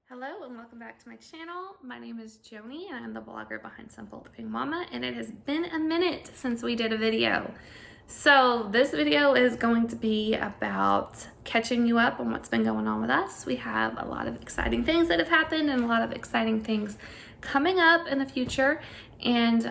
Hello and welcome back to my channel. My name is Joanie and I'm the blogger behind Simple Living Mama, and it has been a minute since we did a video. So this video is going to be about catching you up on what's been going on with us. We have a lot of exciting things that have happened and a lot of exciting things coming up in the future, and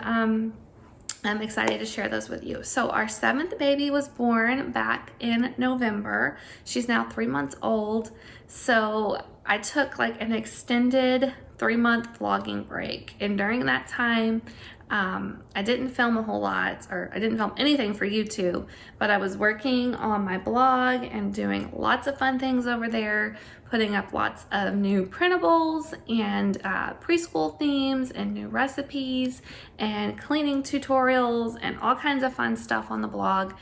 I'm excited to share those with you. So our 7th baby was born back in November. She's now 3 months old. So I took like an extended 3-month vlogging break. And during that time, I didn't film a whole lot, or I didn't film anything for YouTube, but I was working on my blog and doing lots of fun things over there, putting up lots of new printables and preschool themes and new recipes and cleaning tutorials and all kinds of fun stuff on the blog.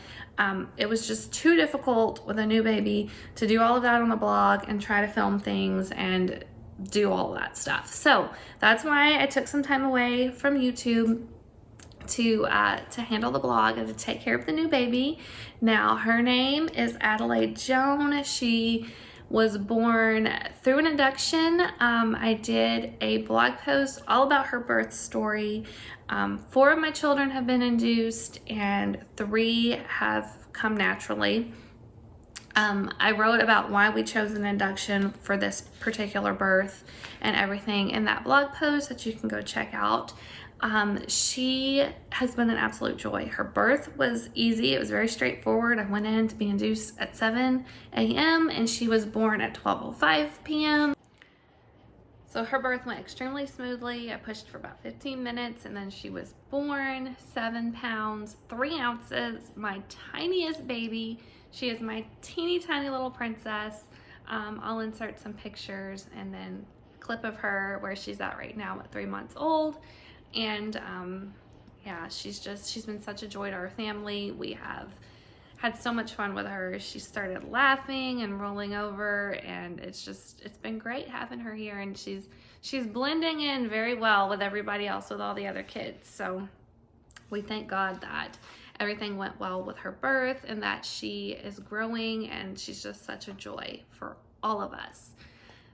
It was just too difficult with a new baby to do all of that on the blog and try to film things and do all of that stuff. So that's why I took some time away from YouTube to handle the blog and to take care of the new baby. Now her name is Adelaide Joan. She was born through an induction. I did a blog post all about her birth story. 4 of my children have been induced and 3 have come naturally. I wrote about why we chose an induction for this particular birth and everything in that blog post that you can go check out. She has been an absolute joy. Her birth was easy. It was very straightforward. I went in to be induced at 7 a.m. and she was born at 12:05 p.m. So her birth went extremely smoothly. I pushed for about 15 minutes and then she was born, 7 pounds, 3 ounces, my tiniest baby. She is my teeny tiny little princess. I'll insert some pictures and then a clip of her where she's at right now at 3 months old. And yeah, she's been such a joy to our family. We have had so much fun with her. She started laughing and rolling over, and it's been great having her here, and she's blending in very well with everybody else, with all the other kids. So we thank God that everything went well with her birth and that she is growing, and she's just such a joy for all of us.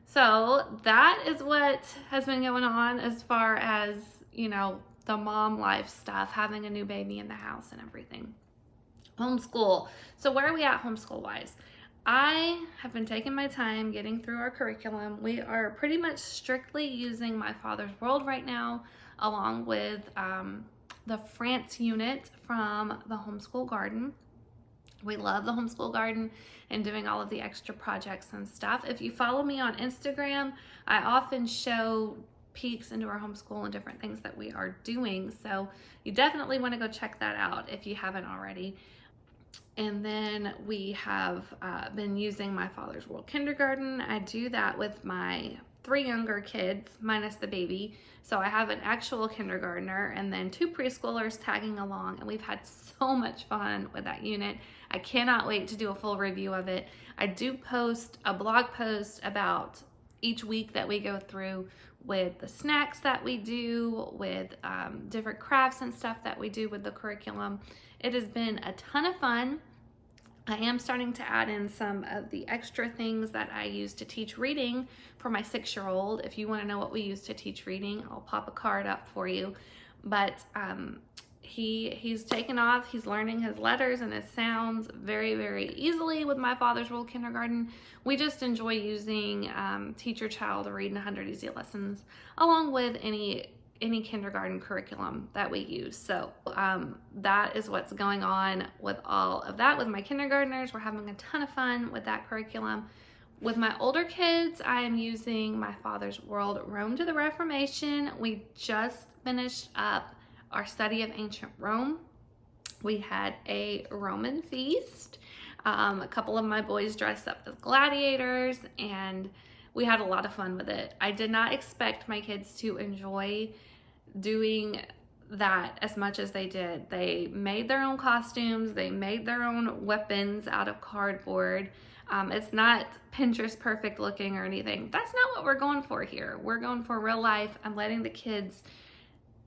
So that is what has been going on as far as, you know, the mom life stuff, having a new baby in the house and everything. Homeschool. So where are we at homeschool wise? I have been taking my time getting through our curriculum. We are pretty much strictly using My Father's World right now, along with the France unit from the Homeschool Garden. We love the Homeschool Garden and doing all of the extra projects and stuff. If you follow me on Instagram, I often show peeks into our homeschool and different things that we are doing. So you definitely want to go check that out if you haven't already. And then we have been using My Father's World Kindergarten. I do that with my 3 younger kids, minus the baby. So I have an actual kindergartner and then 2 preschoolers tagging along, and we've had so much fun with that unit. I cannot wait to do a full review of it. I do post a blog post about each week that we go through with the snacks that we do, with different crafts and stuff that we do with the curriculum. It has been a ton of fun. I am starting to add in some of the extra things that I use to teach reading for my 6-year-old. If you want to know what we use to teach reading, I'll pop a card up for you. But he's taken off. He's learning his letters and his sounds very, very easily with My Father's World Kindergarten. We just enjoy using Teach Your Child to Read in 100 Easy Lessons, along with any kindergarten curriculum that we use. So that is what's going on with all of that with my kindergartners. We're having a ton of fun with that curriculum. With my older kids, I am using My Father's World Rome to the Reformation. We just finished up our study of ancient Rome. We had a Roman feast. A couple of my boys dressed up as gladiators, and we had a lot of fun with it. I did not expect my kids to enjoy doing that as much as they did. They made their own costumes. They made their own weapons out of cardboard. It's not Pinterest perfect looking or anything. That's not what we're going for here. We're going for real life. I'm letting the kids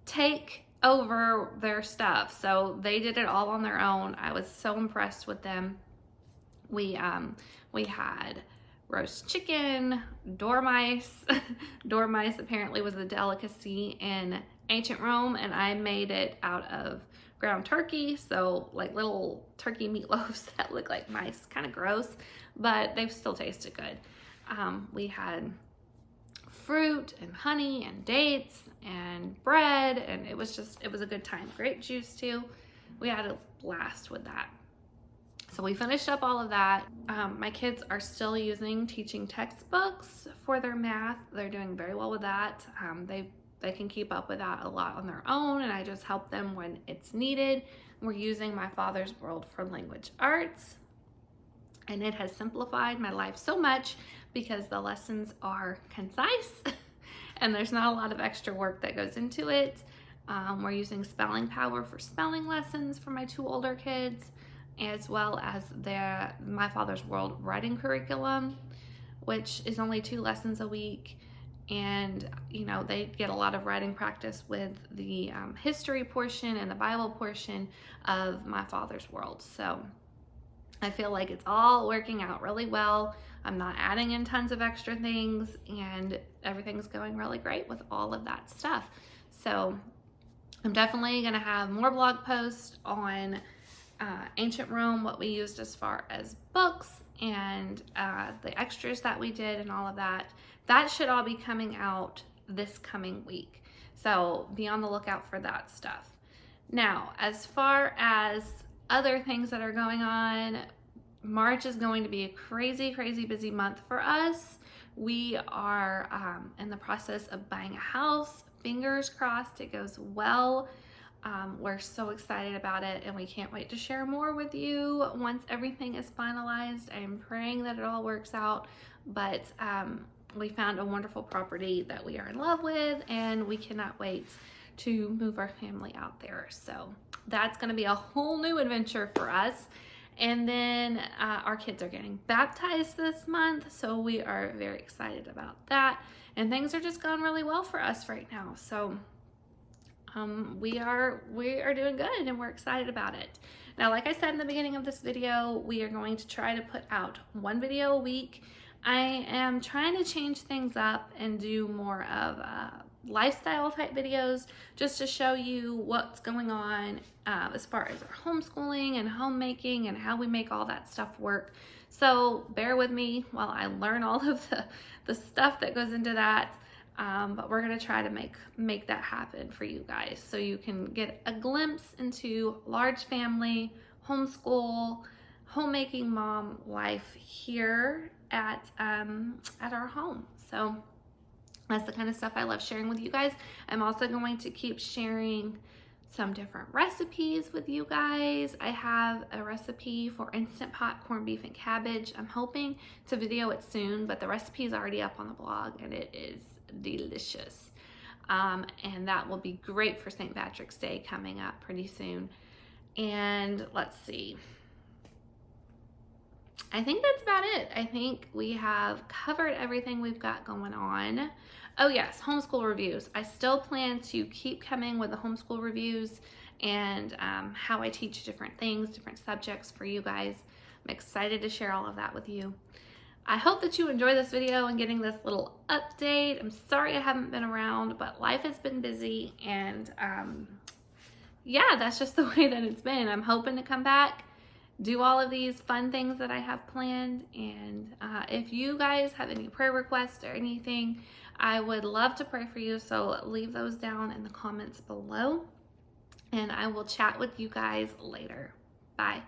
take over their stuff. So they did it all on their own. I was so impressed with them. We had roast chicken, dormice. Dormice apparently was a delicacy in ancient Rome, and I made it out of ground turkey, so like little turkey meatloaves that look like mice, kind of gross, but they've still tasted good. We had fruit and honey and dates and bread, and it was a good time. Grape juice too. We had a blast with that. So we finished up all of that. My kids are still using teaching textbooks for their math. They're doing very well with that. They can keep up with that a lot on their own, and I just help them when it's needed. We're using My Father's World for language arts, and it has simplified my life so much because the lessons are concise and there's not a lot of extra work that goes into it. We're using Spelling Power for spelling lessons for my 2 older kids, as well as their My Father's World writing curriculum, which is only 2 lessons a week. And you know, they get a lot of writing practice with the history portion and the Bible portion of My Father's World. So I feel like it's all working out really well. I'm not adding in tons of extra things, and everything's going really great with all of that stuff. So I'm definitely gonna have more blog posts on ancient Rome, what we used as far as books, and the extras that we did and all of that. That should all be coming out this coming week. So be on the lookout for that stuff. Now, as far as other things that are going on, March is going to be a crazy, crazy busy month for us. We are in the process of buying a house. Fingers crossed it goes well. We're so excited about it, and we can't wait to share more with you once everything is finalized. I'm praying that it all works out, but we found a wonderful property that we are in love with, and we cannot wait to move our family out there. So that's going to be a whole new adventure for us. And then our kids are getting baptized this month, so we are very excited about that. And things are just going really well for us right now. So we are doing good, and we're excited about it. Now, like I said in the beginning of this video, we are going to try to put out 1 video a week. I am trying to change things up and do more of lifestyle type videos, just to show you what's going on as far as our homeschooling and homemaking and how we make all that stuff work. So bear with me while I learn all of the stuff that goes into that. But we're gonna try to make that happen for you guys, so you can get a glimpse into large family, homeschool, homemaking mom life here at our home. So that's the kind of stuff I love sharing with you guys. I'm also going to keep sharing some different recipes with you guys. I have a recipe for Instant Pot corned beef and cabbage. I'm hoping to video it soon, but the recipe is already up on the blog, and it is delicious. And that will be great for St. Patrick's Day coming up pretty soon. And let's see. I think that's about it. I think we have covered everything we've got going on. Oh yes, homeschool reviews. I still plan to keep coming with the homeschool reviews and how I teach different things, different subjects for you guys. I'm excited to share all of that with you. I hope that you enjoy this video and getting this little update. I'm sorry I haven't been around, but life has been busy, and yeah, that's just the way that it's been. I'm hoping to come back, do all of these fun things that I have planned, and if you guys have any prayer requests or anything, I would love to pray for you, so leave those down in the comments below, and I will chat with you guys later. Bye.